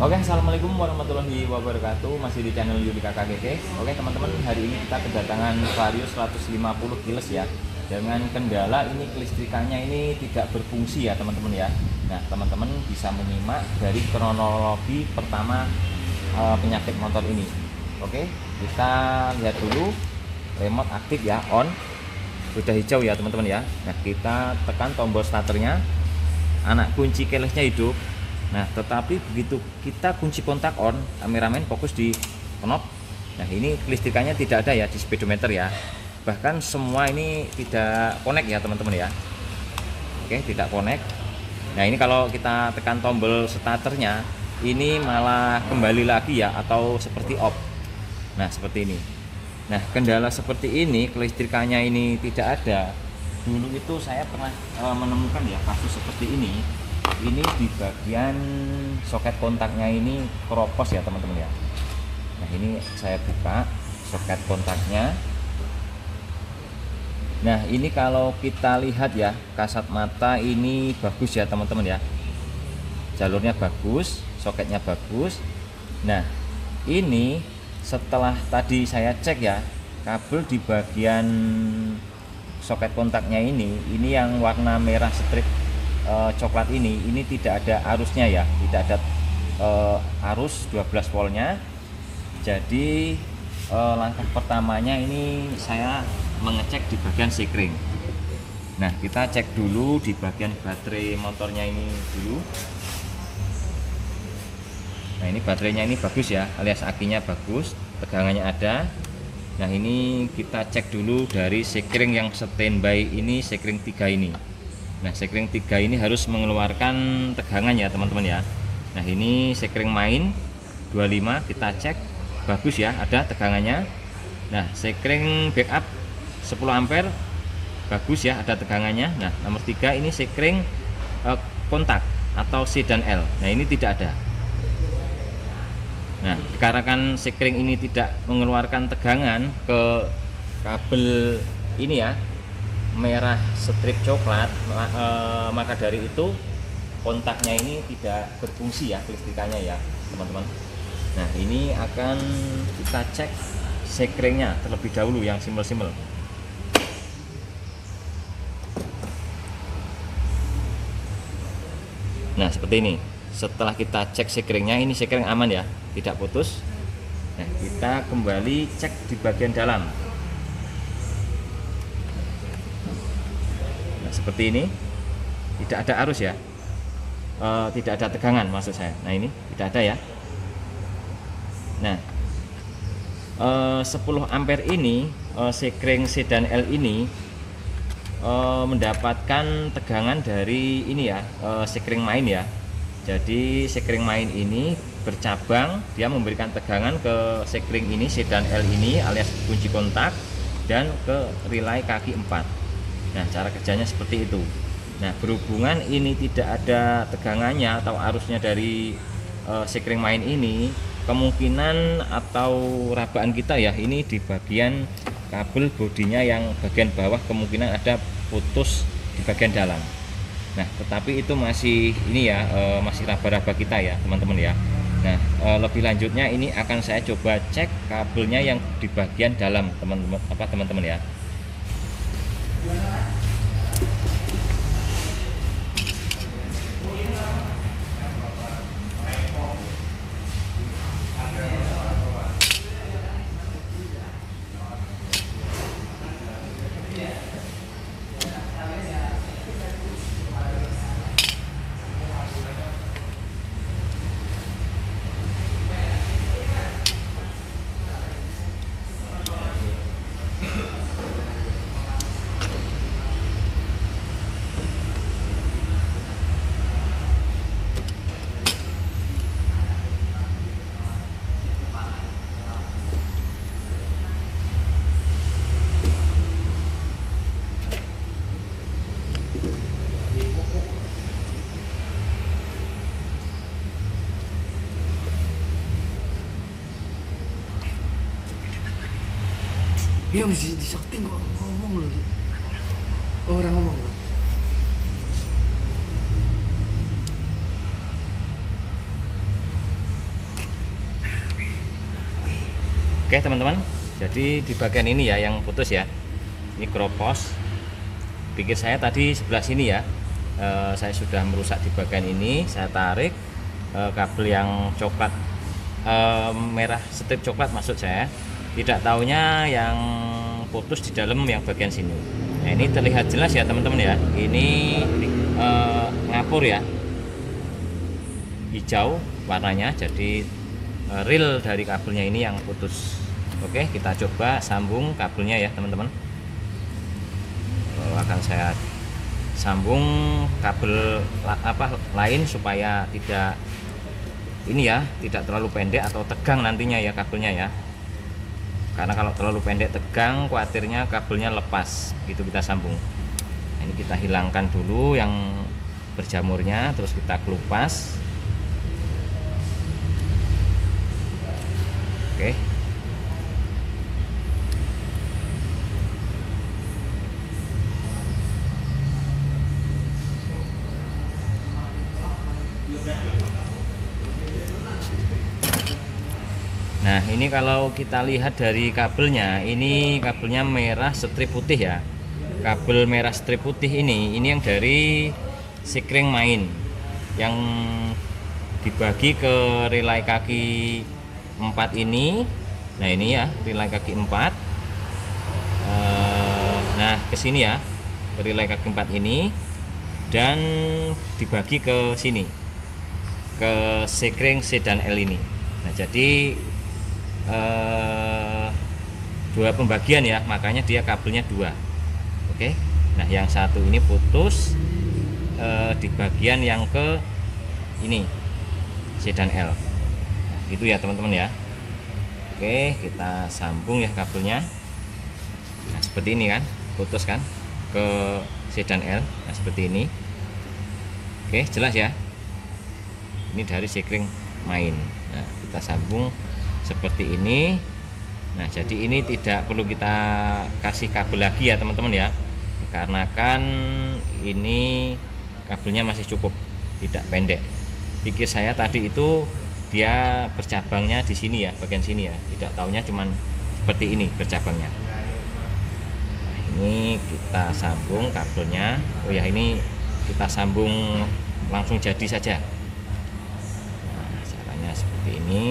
Oke, assalamualaikum warahmatullahi wabarakatuh. Masih di channel Yudika KGK. Oke teman-teman, hari ini kita kedatangan Vario 150 kiles ya. Dengan kendala ini kelistrikannya ini tidak berfungsi ya teman-teman ya. Nah teman-teman bisa menyimak dari kronologi pertama penyakit motor ini. Oke, kita lihat dulu. Remote aktif ya, on. Sudah hijau ya teman-teman ya. Nah kita tekan tombol starternya. Anak kunci kelesnya hidup. Nah tetapi begitu kita kunci kontak on, kameramen fokus di knob. Nah ini kelistrikannya tidak ada ya di speedometer ya. Bahkan semua ini tidak connect ya teman-teman ya. Oke, tidak connect. Nah ini kalau kita tekan tombol starternya, ini malah kembali lagi ya, atau seperti off. Nah seperti ini. Nah kendala seperti ini, kelistrikannya ini tidak ada. Dulu itu saya pernah menemukan ya kasus seperti ini. Ini di bagian soket kontaknya ini keropos ya teman-teman ya. Nah ini saya buka soket kontaknya. Nah ini kalau kita lihat ya, kasat mata ini bagus ya teman-teman ya. Jalurnya bagus, soketnya bagus. Nah ini setelah tadi saya cek ya, kabel di bagian soket kontaknya ini yang warna merah strip coklat ini tidak ada arusnya ya, tidak ada arus 12 voltnya. Jadi langkah pertamanya ini saya mengecek di bagian sekring. Nah kita cek dulu di bagian baterai motornya ini dulu. Nah ini baterainya ini bagus ya, alias akinya bagus, tegangannya ada. Nah ini kita cek dulu dari sekring yang standby ini, sekring 3 ini. Nah sekring 3 ini harus mengeluarkan tegangan ya teman-teman ya. Nah ini sekring main 25 kita cek bagus ya, ada tegangannya. Nah sekring backup 10 ampere bagus ya, ada tegangannya. Nah nomor 3 ini sekring kontak atau C dan L. Nah ini tidak ada. Nah dikarenakan sekring ini tidak mengeluarkan tegangan ke kabel ini ya, merah strip coklat, maka dari itu kontaknya ini tidak berfungsi ya, kelistrikannya ya teman-teman. Nah ini akan kita cek sekringnya terlebih dahulu yang simpel-simpel. Nah seperti ini. Setelah kita cek sekringnya, ini sekring aman ya, tidak putus. Nah kita kembali cek di bagian dalam. Seperti ini, tidak ada arus ya, tidak ada tegangan maksud saya. Nah ini tidak ada ya. Nah 10 ampere ini, sekring C dan L ini mendapatkan tegangan dari ini ya, sekring main ya. Jadi sekring main ini bercabang, dia memberikan tegangan ke sekring ini C dan L ini alias kunci kontak, dan ke relay kaki 4. Nah cara kerjanya seperti itu. Nah berhubungan ini tidak ada tegangannya atau arusnya dari sekring main ini, kemungkinan atau rabaan kita ya ini di bagian kabel bodinya yang bagian bawah kemungkinan ada putus di bagian dalam. Nah tetapi itu masih ini ya, masih raba-raba kita ya teman-teman ya. Nah lebih lanjutnya ini akan saya coba cek kabelnya yang di bagian dalam teman-teman ya. Iya mesti disetting kok ngomong loh. Orang ngomong loh. Oke teman-teman, jadi di bagian ini ya yang putus ya, ini kropos. Pikir saya tadi sebelah sini ya, saya sudah merusak di bagian ini. Saya tarik kabel yang coklat, merah strip coklat maksud saya, tidak taunya yang putus di dalam yang bagian sini. Nah ini terlihat jelas ya teman-teman ya, ini ngapur ya, hijau warnanya, jadi reel dari kabelnya ini yang putus. Oke, kita coba sambung kabelnya ya teman-teman. Akan saya sambung kabel lain supaya tidak ini ya, tidak terlalu pendek atau tegang nantinya ya kabelnya ya, karena kalau terlalu pendek tegang khawatirnya kabelnya lepas. Gitu kita sambung. Nah, ini kita hilangkan dulu yang berjamurnya, terus kita kelupas. Oke. Nah ini kalau kita lihat dari kabelnya, ini kabelnya merah strip putih ya. Kabel merah strip putih ini yang dari sikring main, yang dibagi ke relay kaki 4 ini. Nah ini ya relay kaki 4. Nah kesini ya, relay kaki 4 ini, dan dibagi ke sini, ke sikring C dan L ini. Nah jadi dua pembagian ya, makanya dia kabelnya 2. Oke, nah yang satu ini putus di bagian yang ke ini C dan L. Nah, gitu ya teman-teman ya. Oke, kita sambung ya kabelnya. Nah seperti ini kan, putus kan ke C dan L. Nah seperti ini. Oke, jelas ya, ini dari sikring main. Nah kita sambung seperti ini. Nah jadi ini tidak perlu kita kasih kabel lagi ya teman-teman ya, karena kan ini kabelnya masih cukup, tidak pendek. Pikir saya tadi itu dia bercabangnya di sini ya, bagian sini ya, tidak taunya cuman seperti ini bercabangnya. Nah, ini kita sambung kabelnya. Oh ya, ini kita sambung langsung jadi saja. Nah caranya seperti ini.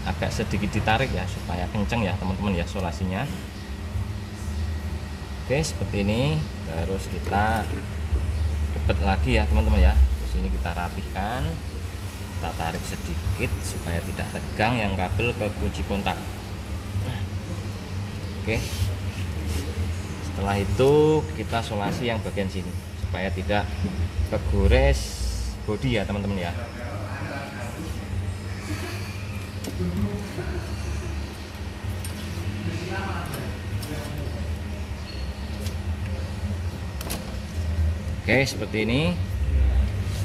Agak sedikit ditarik ya supaya kenceng ya teman-teman ya solasinya. Oke seperti ini, terus kita kebet lagi ya teman-teman ya. Terus ini kita rapihkan, kita tarik sedikit supaya tidak tegang yang kabel ke kunci kontak. Oke, setelah itu kita solasi yang bagian sini supaya tidak kegores bodi ya teman-teman ya. Oke seperti ini.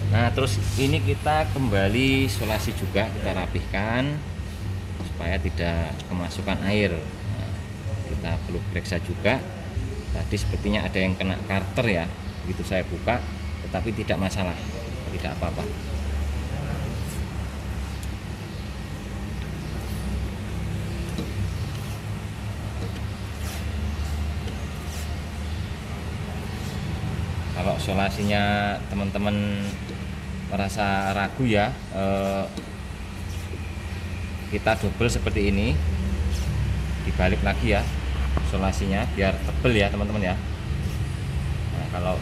Nah terus ini kita kembali solasi juga, kita rapihkan supaya tidak kemasukan air. Nah, kita perlu periksa juga. Tadi sepertinya ada yang kena karter ya, begitu saya buka, tetapi tidak masalah, tidak apa-apa. Kalau solasinya teman-teman merasa ragu ya, kita double seperti ini, dibalik lagi ya solasinya biar tebel ya teman-teman ya. Nah, kalau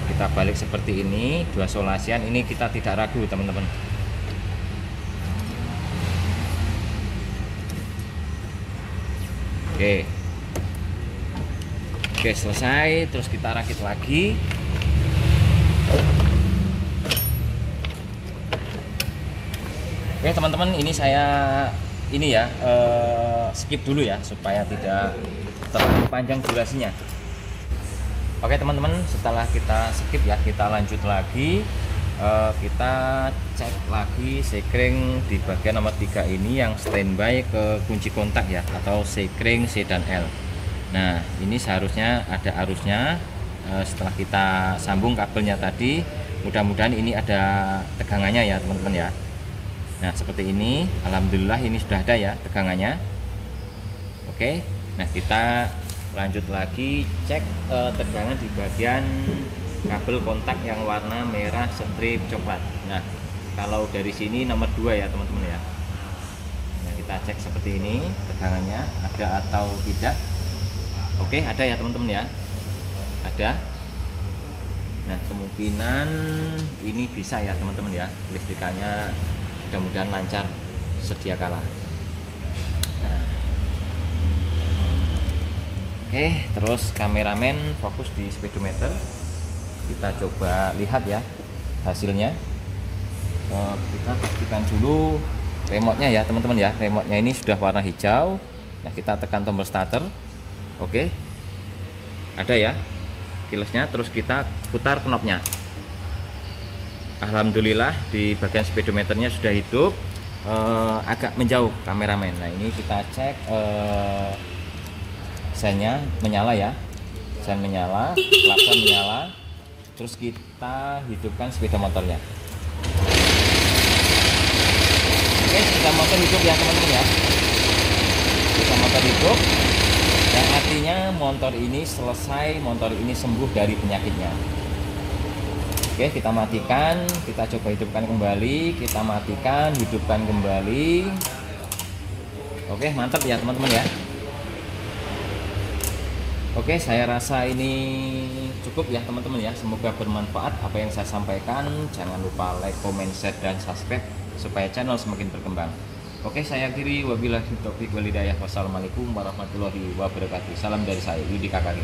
kita balik seperti ini, dua solasian ini kita tidak ragu teman-teman. Oke. Oke, selesai. Terus kita rakit lagi. Oke teman-teman, ini saya skip dulu ya supaya tidak terlalu panjang durasinya. Oke teman-teman, setelah kita skip ya, kita lanjut lagi. Kita cek lagi sekring di bagian nomor 3 ini yang standby ke kunci kontak ya, atau sekring C dan L. Nah ini seharusnya ada arusnya. Setelah kita sambung kabelnya tadi, mudah-mudahan ini ada tegangannya ya teman-teman ya. Nah seperti ini, alhamdulillah ini sudah ada ya tegangannya. Oke, nah kita lanjut lagi cek tegangan di bagian kabel kontak yang warna merah strip coklat. Nah kalau dari sini nomor 2 ya teman-teman ya. Nah kita cek seperti ini tegangannya ada atau tidak. Oke, ada ya teman-teman ya, ada. Nah kemungkinan ini bisa ya teman-teman ya, listrikannya mudah-mudahan lancar sedia kala. Nah. Oke, terus kameramen fokus di speedometer. Kita coba lihat ya hasilnya. Kita pastikan dulu remote-nya ya teman-teman ya. Remote-nya ini sudah warna hijau. Nah kita tekan tombol starter. Oke, ada ya kilesnya. Terus kita putar knopnya. Alhamdulillah di bagian speedometernya sudah hidup. Agak menjauh kameramen. Nah ini kita cek sennya menyala ya, sen menyala, klakson menyala. Terus kita hidupkan sepeda motornya. Oke, sepeda motor hidup ya teman-teman ya. Sepeda motor hidup, yang artinya motor ini selesai, motor ini sembuh dari penyakitnya. Oke, kita matikan, kita coba hidupkan kembali, kita matikan, hidupkan kembali. Oke, mantap ya teman-teman ya. Oke, saya rasa ini cukup ya teman-teman ya. Semoga bermanfaat apa yang saya sampaikan. Jangan lupa like, comment, share, dan subscribe supaya channel semakin berkembang. Oke, saya akhiri, wabillahi taufiq wal hidayah. Wassalamualaikum warahmatullahi wabarakatuh. Salam dari saya, Yudi KKG.